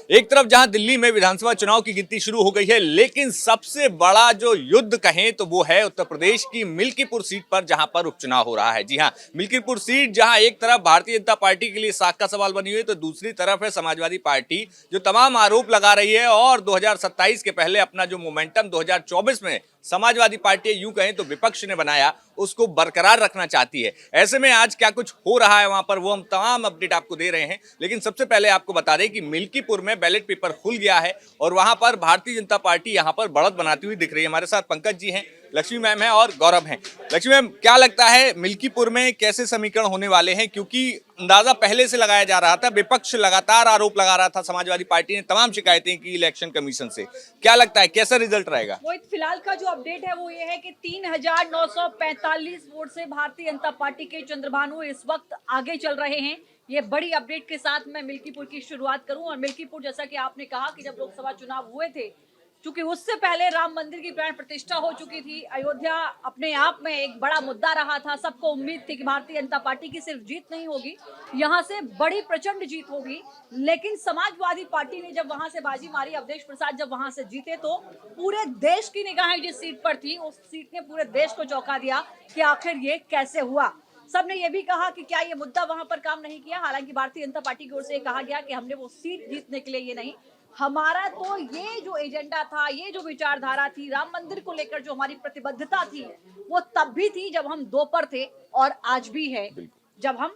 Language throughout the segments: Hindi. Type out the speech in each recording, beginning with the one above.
एक तरफ जहां दिल्ली में विधानसभा चुनाव की गिनती शुरू हो गई है, लेकिन सबसे बड़ा जो युद्ध कहें तो वो है उत्तर प्रदेश की मिल्कीपुर सीट पर, जहां पर उपचुनाव हो रहा है। जी हां, मिल्कीपुर सीट जहां एक तरफ भारतीय जनता पार्टी के लिए साख का सवाल बनी हुई है, तो दूसरी तरफ है समाजवादी पार्टी, जो तमाम आरोप लगा रही है और 2027 के पहले अपना जो मोमेंटम 2024 में समाजवादी पार्टी यूं कहें तो विपक्ष ने बनाया, उसको बरकरार रखना चाहती है। ऐसे में आज क्या कुछ हो रहा है वहां पर, वो हम तमाम अपडेट आपको दे रहे हैं। लेकिन सबसे पहले आपको बता दें कि मिल्कीपुर में बैलेट पेपर खुल गया है और वहां पर भारतीय जनता पार्टी यहां पर बढ़त बनाती हुई दिख रही है। हमारे साथ पंकज जी हैं, लक्ष्मी मैम है और गौरव हैं। लक्ष्मी मैम, क्या लगता है मिल्कीपुर में कैसे समीकरण होने वाले हैं? क्योंकि अंदाजा पहले से लगाया जा रहा था, विपक्ष लगातार आरोप लगा रहा था, समाजवादी पार्टी ने तमाम शिकायतें की इलेक्शन कमीशन से। क्या लगता है कैसा रिजल्ट रहेगा? वो फिलहाल का जो अपडेट है वो ये है कि 3,945 वोट से भारतीय जनता पार्टी के चंद्रभानु इस वक्त आगे चल रहे हैं। ये बड़ी अपडेट के साथ मैं मिल्कीपुर की शुरुआत करूं। और मिल्कीपुर, जैसा कि आपने कहा कि जब लोकसभा चुनाव हुए थे, क्योंकि उससे पहले राम मंदिर की प्राण प्रतिष्ठा हो चुकी थी, अयोध्या अपने आप में एक बड़ा मुद्दा रहा था। सबको उम्मीद थी कि भारतीय जनता पार्टी की सिर्फ जीत नहीं होगी, यहाँ से बड़ी प्रचंड जीत होगी। लेकिन समाजवादी पार्टी ने जब वहां से बाजी मारी, अवधेश प्रसाद जब वहां से जीते, तो पूरे देश की निगाहें जिस सीट पर थी, उस सीट ने पूरे देश को चौंका दिया कि आखिर ये कैसे हुआ। सबने ये भी कहा कि क्या ये मुद्दा वहां पर काम नहीं किया। हालांकि भारतीय जनता पार्टी की ओर से कहा गया कि हमने वो सीट जीतने के लिए ये नहीं, हमारा तो ये जो एजेंडा था, ये जो विचारधारा थी, राम मंदिर को लेकर जो हमारी प्रतिबद्धता थी, वो तब भी थी जब हम दो पर थे और आज भी है जब हम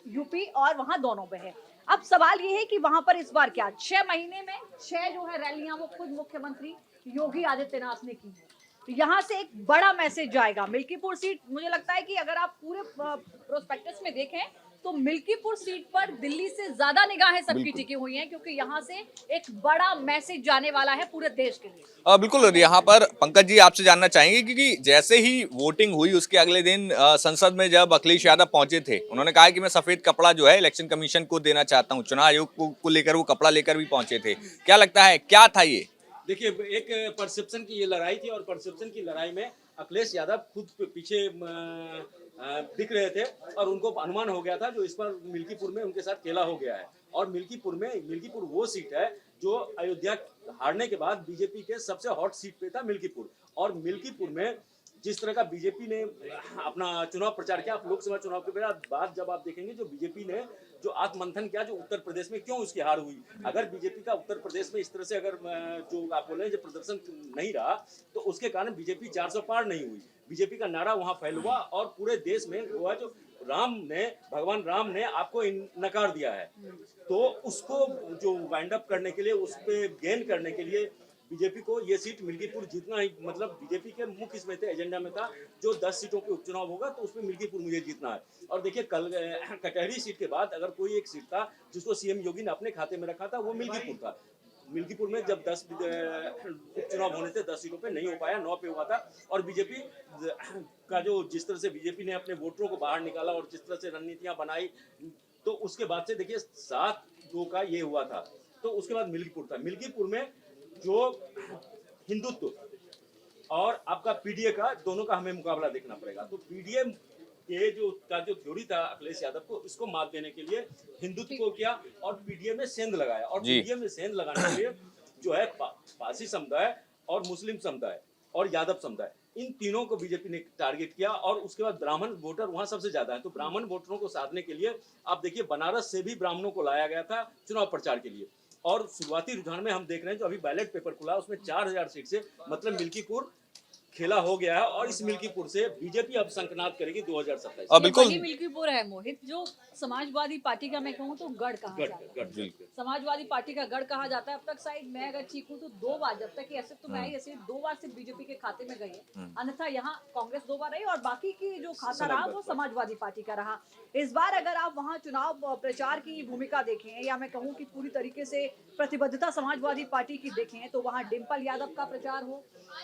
यूपी और वहां दोनों पे है। अब सवाल ये है कि वहां पर इस बार क्या 6 महीने में 6 जो है रैलियां वो खुद मुख्यमंत्री योगी आदित्यनाथ ने की है। तो यहाँ से एक बड़ा मैसेज जाएगा। मिल्कीपुर सीट, मुझे लगता है कि अगर आप पूरे प्रोस्पेक्टस में देखें तो मिल्कीपुर सीट पर दिल्ली से ज्यादा निगाहें सबकी टिकी हुई हैं, क्योंकि यहाँ से एक बड़ा मैसेज जाने वाला है पूरे देश के लिए। बिल्कुल, यहाँ पर पंकज जी आपसे जानना चाहेंगे, क्योंकि जैसे ही वोटिंग हुई उसके अगले दिन संसद में जब अखिलेश यादव पहुंचे थे, उन्होंने कहा कि मैं सफेद कपड़ा जो है इलेक्शन कमीशन को देना चाहता हूं। चुनाव आयोग को लेकर वो कपड़ा लेकर भी पहुंचे थे। क्या लगता है क्या था ये? देखिए, एक परसेप्शन की ये लड़ाई थी और परसेप्शन की लड़ाई में अखिलेश यादव खुद पीछे दिख रहे थे और उनको अनुमान हो गया था जो इस पर मिल्कीपुर में उनके साथ खेला हो गया है। और मिल्कीपुर वो सीट है जो अयोध्या हारने के बाद बीजेपी के सबसे हॉट सीट पे था मिल्कीपुर। और मिल्कीपुर में जिस तरह का बीजेपी ने अपना चुनाव प्रचार किया, आप लोकसभा चुनाव के बाद जब आप देखेंगे जो बीजेपी ने जो आत्ममंथन किया, जो उत्तर प्रदेश में क्यों उसकी हार हुई। अगर बीजेपी का उत्तर प्रदेश में इस तरह से अगर जो आप बोल रहे हैं जो प्रदर्शन नहीं रहा, तो उसके कारण बीजेपी 400 पार नहीं हुई। बीजेपी का नारा वहां फैल हुआ और पूरे देश में हुआ जो भगवान राम ने आपको नकार दिया है, तो उसको जो वाइंड अप करने के लिए, उस पर गेन करने के लिए बीजेपी को ये सीट मिल्कीपुर जीतना ही, मतलब बीजेपी के मुख्य इसमें थे, एजेंडा में था जो 10 सीटों के उपचुनाव होगा तो उसमें मिल्कीपुर मुझे जीतना है। और देखिए, कल कटहरी सीट के बाद अगर कोई एक सीट था जिसको सीएम योगी ने अपने खाते में रखा था, वो मिल्कीपुर था। मिल्कीपुर में जब 10 उपचुनाव होने थे, 10 सीटों पे नहीं हो पाया, 9 पे हुआ था। और बीजेपी का जो जिस तरह से बीजेपी ने अपने वोटरों को बाहर निकाला और जिस तरह से रणनीतियां बनाई, तो उसके बाद से देखिए 7-2 का ये हुआ था। तो उसके बाद मिल्कीपुर था। मिल्कीपुर में जो हिंदुत्व और आपका पीडीए का, दोनों का हमें मुकाबला देखना पड़ेगा। तो पीडीए के जो थ्योरी था अखिलेश यादव को, इसको मात देने के लिए हिंदुत्व को किया और पीडीए में सेंध लगाया। और पीडीए में सेंध लगाने के लिए जो है पारसी समुदाय और मुस्लिम समुदाय और यादव समुदाय, इन तीनों को बीजेपी ने टारगेट किया। और उसके बाद ब्राह्मण वोटर वहां सबसे ज्यादा है, तो ब्राह्मण वोटरों को साधने के लिए आप देखिए बनारस से भी ब्राह्मणों को लाया गया था चुनाव प्रचार के लिए। और शुरुआती रुझान में हम देख रहे हैं जो अभी बैलेट पेपर खुला, उसमें 4000 सीट से मतलब मिल्कीपुर खेला हो गया है। और इस मिल्कीपुर से बीजेपी अब शंखनाद करेगी 2027। बिल्कुल, मिल्कीपुर है मोहित, जो समाजवादी पार्टी का मैं कहूँ तो गढ़ कहा जाता है। समाजवादी पार्टी का गढ़ कहा जाता है। अब तक शायद मैं अगर ठीक हूँ तो 2 बार, जब तक ऐसे तो मैं ऐसे 2 बार सिर्फ बीजेपी के खाते में गई है, अन्यथा यहाँ कांग्रेस 2 बार रही और बाकी की जो खाता रहा वो समाजवादी पार्टी का रहा। इस बार अगर आप वहाँ चुनाव प्रचार की भूमिका देखें, या मैं कहूँ कि पूरी तरीके से प्रतिबद्धता समाजवादी पार्टी की देखें, तो वहाँ डिम्पल यादव का प्रचार हो,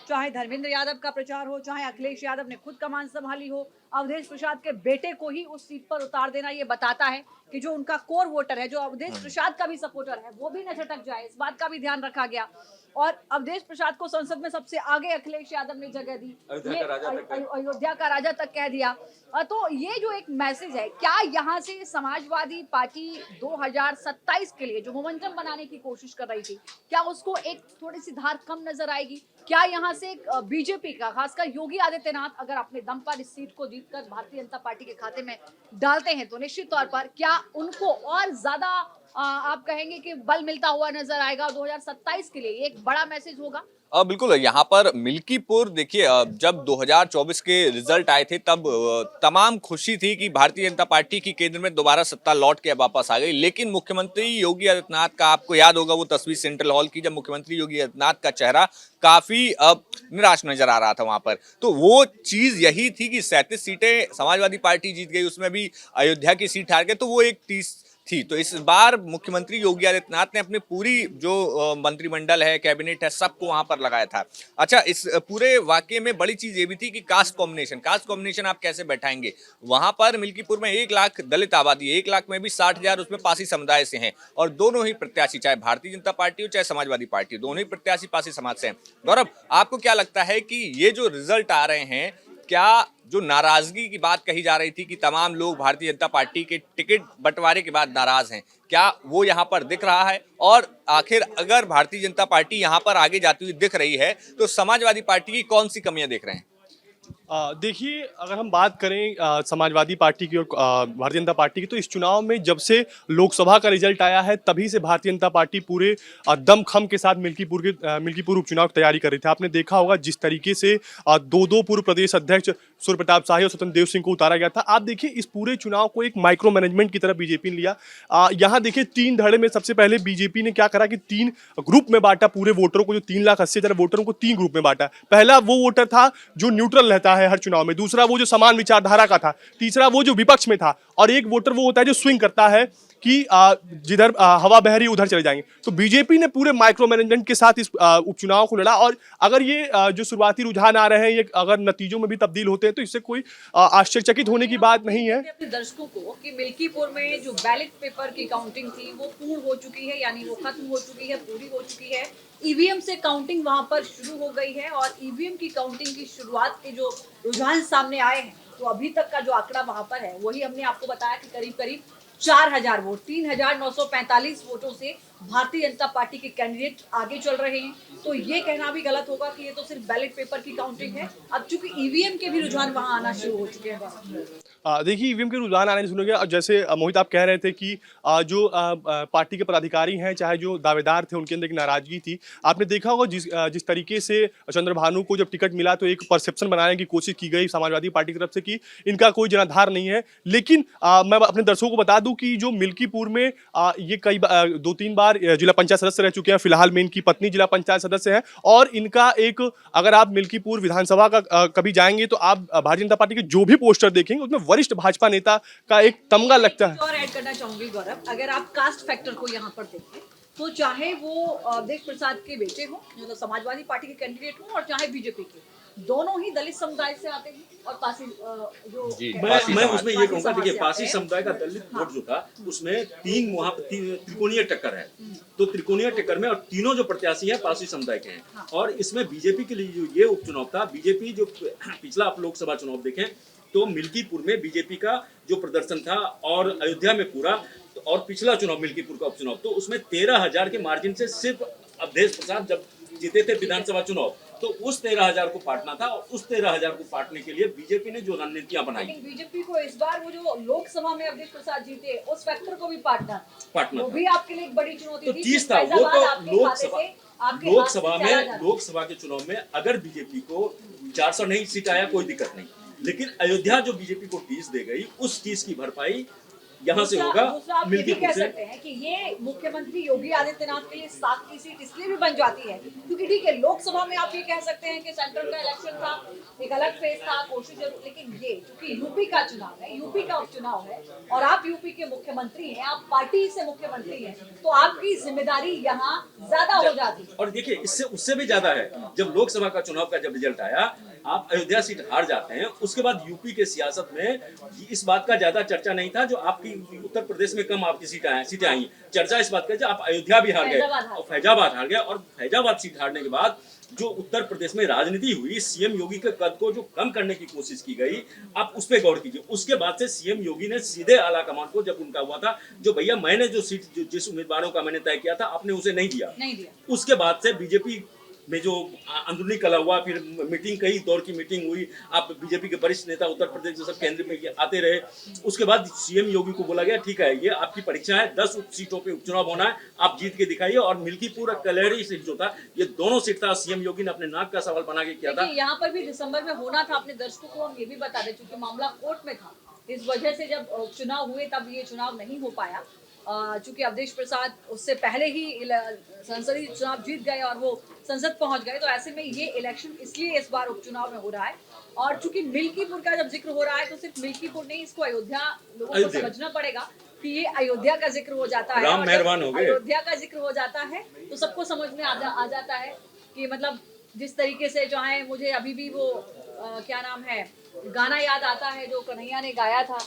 चाहे धर्मेंद्र यादव प्रसाद का प्रचार हो, चाहे अखिलेश यादव ने खुद कमान संभाली हो, अवधेश प्रसाद के बेटे को ही उस सीट पर उतार देना ये बताता है कि जो उनका कोर वोटर है, जो अवधेश प्रसाद का भी सपोर्टर है, वो भी न झटक जाए। इस बात का भी ध्यान रखा गया और अवधेश प्रसाद को संसद में सबसे आगे अखिलेश यादव ने जगह दी, अयोध्या का राजा तक कह दिया। तो ये जो एक मैसेज है, क्या यहाँ से समाजवादी पार्टी 2027 के लिए जो मोमेंटम बनाने की कोशिश कर रही थी, क्या उसको एक थोड़ी सी धार कम नजर आएगी? क्या यहाँ से बीजेपी का, खासकर योगी आदित्यनाथ अगर अपने दम पर इस सीट को जीतकर भारतीय जनता पार्टी के खाते में डालते हैं तो निश्चित तौर पर क्या उनको और ज्यादा आप कहेंगे कि बल मिलता हुआ नजर आएगा 2027 के लिए? ये एक बड़ा मैसेज होगा। बिल्कुल, यहाँ पर मिल्कीपुर देखिए, जब 2024 के रिजल्ट आए थे तब तमाम खुशी थी कि भारतीय जनता पार्टी की केंद्र में दोबारा सत्ता लौट के वापस आ गई। लेकिन मुख्यमंत्री योगी आदित्यनाथ का आपको याद होगा वो तस्वीर सेंट्रल हॉल की, जब मुख्यमंत्री योगी आदित्यनाथ का चेहरा काफी निराश नजर आ रहा था वहां पर। तो वो चीज यही थी कि 37 सीटें समाजवादी पार्टी जीत गई, उसमें भी अयोध्या की सीट हार गए, तो वो एक 30 थी। तो इस बार मुख्यमंत्री योगी आदित्यनाथ ने अपनी पूरी जो मंत्रिमंडल है, कैबिनेट है, सबको वहां पर लगाया था। अच्छा, इस पूरे वाकये में बड़ी चीज ये भी थी कि कास्ट कॉम्बिनेशन आप कैसे बैठाएंगे? वहां पर मिल्कीपुर में 1 लाख दलित आबादी है, 1 लाख में भी 60,000 उसमें पासी समुदाय से हैं और दोनों ही प्रत्याशी, चाहे भारतीय जनता पार्टी हो चाहे समाजवादी पार्टी हो, दोनों ही प्रत्याशी पासी समाज से हैं। गौरव, आपको क्या लगता है कि ये जो रिजल्ट आ रहे हैं, क्या जो नाराजगी की बात कही जा रही थी कि तमाम लोग भारतीय जनता पार्टी के टिकट बंटवारे के बाद नाराज हैं, क्या वो यहाँ पर दिख रहा है? और आखिर अगर भारतीय जनता पार्टी यहाँ पर आगे जाती हुई दिख रही है तो समाजवादी पार्टी की कौन सी कमियां देख रहे हैं? देखिए, अगर हम बात करें समाजवादी पार्टी की और भारतीय जनता पार्टी की, तो इस चुनाव में जब से लोकसभा का रिजल्ट आया है तभी से भारतीय जनता पार्टी पूरे दमखम के साथ मिल्कीपुर उपचुनाव की तैयारी कर रही थी। आपने देखा होगा जिस तरीके से दो पूर्व प्रदेश अध्यक्ष सूर्य प्रताप शाही और स्वतंत्र देव सिंह को उतारा गया था। आप देखिए, इस पूरे चुनाव को एक माइक्रो मैनेजमेंट की तरफ बीजेपी ने लिया। यहाँ देखिए 3 धड़े में सबसे पहले बीजेपी ने क्या करा कि 3 ग्रुप में बांटा पूरे वोटरों को, जो 3,80,000 वोटरों को 3 ग्रुप में बांटा। पहला वो वोटर था जो न्यूट्रल रहता है हर चुनाव में, दूसरा वो जो समान विचारधारा का था, तीसरा वो जो विपक्ष में था, और एक वोटर वो होता है जो स्विंग करता है कि जिधर हवा बह रही उधर चले जाएंगे। तो बीजेपी ने पूरे माइक्रो मैनेजमेंट के साथ इस उपचुनाव को लड़ा और अगर ये जो शुरुआती रुझान आ रहे हैं ये अगर नतीजों में भी तब्दील होते हैं तो इससे कोई आश्चर्यचकित होने की बात नहीं है। अपने दर्शकों को कि मिल्कीपुर में जो बैलेट पेपर की काउंटिंग थी वो पूर्ण हो चुकी है, यानी वो खत्म हो चुकी है, पूरी हो चुकी है। ईवीएम से काउंटिंग वहां पर शुरू हो गई है और ईवीएम की काउंटिंग की शुरुआत के जो रुझान सामने आए हैं तो अभी तक का जो आंकड़ा वहां पर है वही हमने आपको बताया कि करीब करीब 4,000 वोट, 3,945 वोटों से भारतीय जनता पार्टी के कैंडिडेट आगे चल रहे हैं। तो ये कहना भी गलत होगा कि ये तो सिर्फ बैलेट पेपर की काउंटिंग है। अब चूंकि ईवीएम के भी रुझान वहां आना शुरू हो चुके हैं। देखिए, ईवीएम के रुझान आने शुरू हो गया और जैसे मोहित आप कह रहे थे कि जो पार्टी के पदाधिकारी हैं चाहे जो दावेदार थे उनके अंदर एक नाराजगी थी। आपने देखा होगा जिस तरीके से चंद्रभानु को जब टिकट मिला तो एक परसेप्शन बनाने की कोशिश की गई समाजवादी पार्टी की तरफ से कि इनका कोई जनाधार नहीं है। लेकिन मैं अपने दर्शकों को बता दूं कि जो मिल्कीपुर में ये कई 2-3 बार जिला पंचायत सदस्य रह चुके हैं। फिलहाल में इनकी पत्नी जिला पंचायत सदस्य है और इनका एक, अगर आप मिल्कीपुर विधानसभा का कभी जाएंगे तो आप भारतीय जनता पार्टी के जो भी पोस्टर देखेंगे उसमें वरिष्ठ भाजपा नेता का एक तमगा लगता है। और ऐड करना चाहूंगी गौरव, अगर आप कास्ट फैक्टर को यहाँ पर देखें तो चाहे वो अवधेश प्रसाद के बेटे हो जो तो समाजवादी पार्टी के कैंडिडेट हो और चाहे बीजेपी के, दोनों ही दलित समुदाय से आते हैं और पासी जो मैं उसमें ये कहूँगा, देखिए पासी समुदाय का दलित वोट जो था उसमें 3 वहाँ त्रिकोणीय टक्कर है। तो त्रिकोणीय टक्कर में और तीनों जो प्रत्याशी हैं पासी समुदाय के हैं। और इसमें बीजेपी के लिए जो ये उपचुनाव था, बीजेपी जो पिछला आप लोकसभा चुनाव देखें तो मिल्कीपुर में बीजेपी का जो प्रदर्शन था और अयोध्या में पूरा, और पिछला चुनाव मिल्कीपुर का उपचुनाव तो उसमें 13,000 के मार्जिन से सिर्फ अवधेश प्रसाद जब जीते थे विधानसभा चुनाव, तो उस 13,000 को पाटना था और उस 13,000 को पाटने के लिए बीजेपी ने जो रणनीतियां बनाई, बीजेपी को इस बार वो जो लोकसभा में अवधेश प्रसाद जीते उस फैक्टर को भी पाटना वो भी आपके लिए एक बड़ी चुनौती तो थी। चीज था वो तो लोकसभा के चुनाव में अगर बीजेपी को 400 नहीं सीट आया कोई दिक्कत नहीं, लेकिन अयोध्या जो बीजेपी को 30 दे गई उस चीज की भरपाई यहाँ से दूसरा होगा आप ये भी कह मिल्कीपुर से। सकते हैं कि ये मुख्यमंत्री योगी आदित्यनाथ के लिए 7वीं सीट इसलिए भी बन जाती है क्योंकि ठीक है, लोकसभा में आप ये कह सकते हैं कि सेंट्रल का इलेक्शन था, एक अलग फेज था, कोशिश जरूर, लेकिन ये क्योंकि यूपी का चुनाव है, यूपी का उपचुनाव है और आप यूपी के मुख्यमंत्री हैं, आप पार्टी से मुख्यमंत्री हैं, तो आपकी जिम्मेदारी यहाँ ज्यादा हो जाती है। और देखिए इससे उससे भी ज्यादा है, जब लोकसभा का चुनाव का जब रिजल्ट आया, आप अयोध्या सीट हार जाते हैं, उसके बाद यूपी के सियासत में इस बात का ज्यादा चर्चा नहीं था जो आपकी उत्तर प्रदेश में कम आपकी सीटें आई। चर्चा इस बात का आप अयोध्या भी हार गए और फैजाबाद हार गए, और फैजाबाद सीट हारने के बाद जो उत्तर प्रदेश में राजनीति हुई, सीएम योगी के कद को जो कम करने की कोशिश की गई, आप उस पर गौर कीजिए। उसके बाद से सीएम योगी ने सीधे आला कमान को, जब उनका हुआ था जो भैया मैंने जो सीट जिस उम्मीदवारों का मैंने तय किया था आपने उसे नहीं दिया, उसके बाद से बीजेपी में जो अंदरूनी कला हुआ, फिर मीटिंग, कई दौर की मीटिंग हुई, आप बीजेपी के वरिष्ठ नेता उत्तर प्रदेश के सब केंद्र में आते रहे। उसके बाद सीएम योगी को बोला गया ठीक है, ये आपकी परीक्षा है, 10 सीटों पे उपचुनाव होना है, आप जीत के दिखाइए। और मिल्कीपुर और कलहरी सीट जो था, ये दोनों सीट था, सीएम योगी ने अपने नाक का सवाल बना के किया था। यहाँ पर भी दिसंबर में होना था, अपने दर्शकों को हम ये भी बता दें, चूंकि मामला कोर्ट में था, इस वजह से जब चुनाव हुए तब ये चुनाव नहीं हो पाया। चूंकि अवधेश प्रसाद उससे पहले ही संसदीय चुनाव जीत गए और वो संसद पहुंच गए, तो ऐसे में ये इलेक्शन इसलिए इस बार उपचुनाव में हो रहा है। और चूंकि मिल्कीपुर का जब जिक्र हो रहा है तो सिर्फ मिल्कीपुर नहीं, इसको अयोध्या लोगों को समझना पड़ेगा कि ये अयोध्या का जिक्र हो जाता है। राम मेहरबान हो गए। अयोध्या का जिक्र हो जाता है तो सबको समझ में आ जाता है कि मतलब जिस तरीके से जो है, मुझे अभी भी वो क्या नाम है गाना याद आता है जो कन्हैया ने गाया था,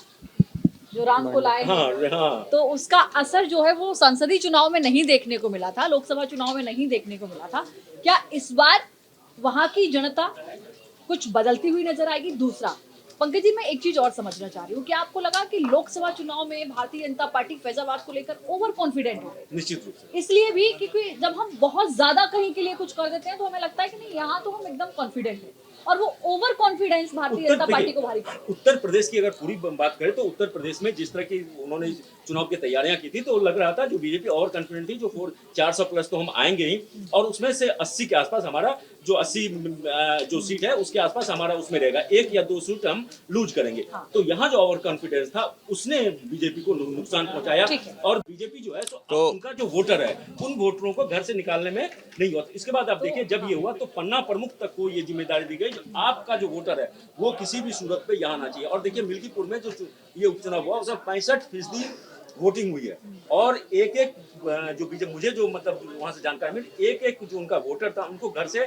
जो राम को लाए। हाँ। तो उसका असर जो है वो संसदीय चुनाव में नहीं देखने को मिला था, लोकसभा चुनाव में नहीं देखने को मिला था। क्या इस बार वहां की जनता कुछ बदलती हुई नजर आएगी? दूसरा, पंकज जी, मैं एक चीज और समझना चाह रही हूँ, क्या आपको लगा कि लोकसभा चुनाव में भारतीय जनता पार्टी फैजाबाद को लेकर ओवर कॉन्फिडेंट हो गई? निश्चित रूप से। इसलिए भी क्योंकि जब हम बहुत ज्यादा कहीं के लिए कुछ कर देते हैं तो हमें लगता है कि नहीं, यहाँ तो हम एकदम कॉन्फिडेंट हैं, और वो over confidence Bharatiya Janata party को भारी पड़ा। उत्तर प्रदेश की अगर पूरी बात करें तो उत्तर प्रदेश में जिस तरह की उन्होंने चुनाव की तैयारियां की थी, तो लग रहा था जो बीजेपी और कॉन्फिडेंट थी, जो 400 प्लस तो हम आएंगे ही, और उसमें से 80 के आसपास हमारा जो 80 जो सीट है उसके आसपास हमारा उसमें रहेगा, 1 या 2 सीट हम लूज करेंगे। हाँ। तो यहाँ जो ओवर कॉन्फिडेंस था उसने बीजेपी को नुकसान पहुंचाया, और बीजेपी जो है तो उनका जो वोटर है उन वोटरों को घर से निकालने में नहीं हुआ। इसके बाद आप देखिए, जब ये हुआ तो पन्ना प्रमुख तक को ये जिम्मेदारी दी गई, आपका जो वोटर है वो किसी भी सूरत पे यहाँ आना चाहिए। और देखिए मिल्कीपुर में जो ये उपचुनाव हुआ उसमें 65% वोटिंग हुई है, और एक जो बीजेपी, मुझे जो मतलब वहां से जानकारी मिली, एक जो उनका वोटर था उनको घर से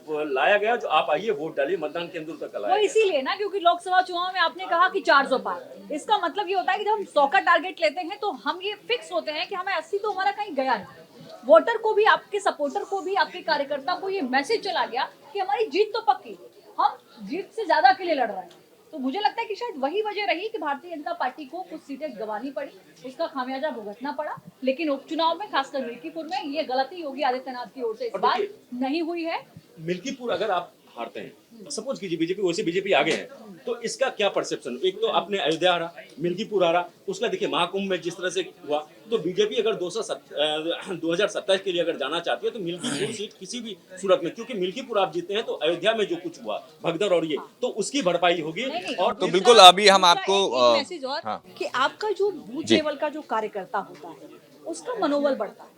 लाया गया, जो आप आइए वोट डालिए, मतदान केंद्र तक लाया वो इसीलिए ना, क्योंकि लोकसभा चुनाव में आपने कहा कि 400 पार, इसका मतलब ये होता है कि जब हम 100 का टारगेट लेते हैं तो हम ये फिक्स होते हैं कि हमें 80 तो हमारा कहीं गया नहीं। वोटर को भी, आपके सपोर्टर को भी, आपके कार्यकर्ता को ये मैसेज चला गया कि हमारी जीत तो पक्की, हम जीत से ज्यादा के लिए लड़ रहे हैं। तो मुझे लगता है कि शायद वही वजह रही कि भारतीय जनता पार्टी को कुछ सीटें गंवानी पड़ी, उसका खामियाजा भुगतना पड़ा। लेकिन उपचुनाव में, खासकर मिल्कीपुर में, ये गलती योगी आदित्यनाथ की ओर से इस बार नहीं हुई है। मिल्कीपुर अगर आप हारते हैं, सपोज कीजिए बीजेपी, वैसे बीजेपी आगे है, तो इसका क्या परसेप्शन? एक तो आपने अयोध्या हारा, मिल्कीपुर हारा, उसका देखिए महाकुंभ में जिस तरह से हुआ, तो बीजेपी अगर 2027 के लिए अगर जाना चाहती है तो मिल्कीपुर सीट किसी भी सूरत में, क्योंकि मिल्कीपुर आप जीते हैं तो अयोध्या में जो कुछ हुआ भगदड़ और ये, तो उसकी भरपाई होगी। और तो बिल्कुल अभी हम आपको मैसेज और कि आपका जो बूथ लेवल का जो कार्यकर्ता होता है उसका मनोबल बढ़ता है,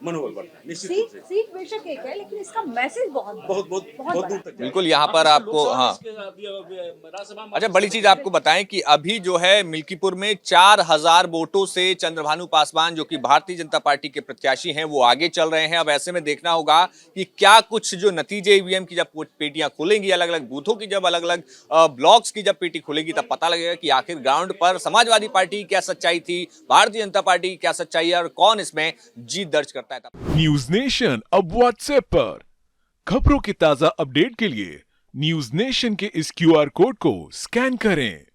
निश्चित रूप से। सीट बेशक एक है, लेकिन इसका मैसेज बहुत दूर तक जाएगा। बिल्कुल यहाँ पर आपको, हाँ, अच्छा, बड़ी चीज आपको बताएं कि अभी जो है मिल्कीपुर में 4000 वोटों से चंद्रभानु पासवान, जो कि भारतीय जनता पार्टी के प्रत्याशी हैं, वो आगे चल रहे हैं। अब ऐसे में देखना होगा कि क्या कुछ जो नतीजे ईवीएम की जब पेटियां खुलेंगी, अलग अलग बूथों की जब अलग अलग ब्लॉक्स की जब पेटी खुलेगी, तब पता लगेगा कि आखिर ग्राउंड पर समाजवादी पार्टी की क्या सच्चाई थी, भारतीय जनता पार्टी की क्या सच्चाई है, और कौन इसमें जीत दर्ज करता है। न्यूज नेशन अब व्हाट्सएप पर खबरों की ताजा अपडेट के लिए न्यूज नेशन के इस QR कोड को स्कैन करें।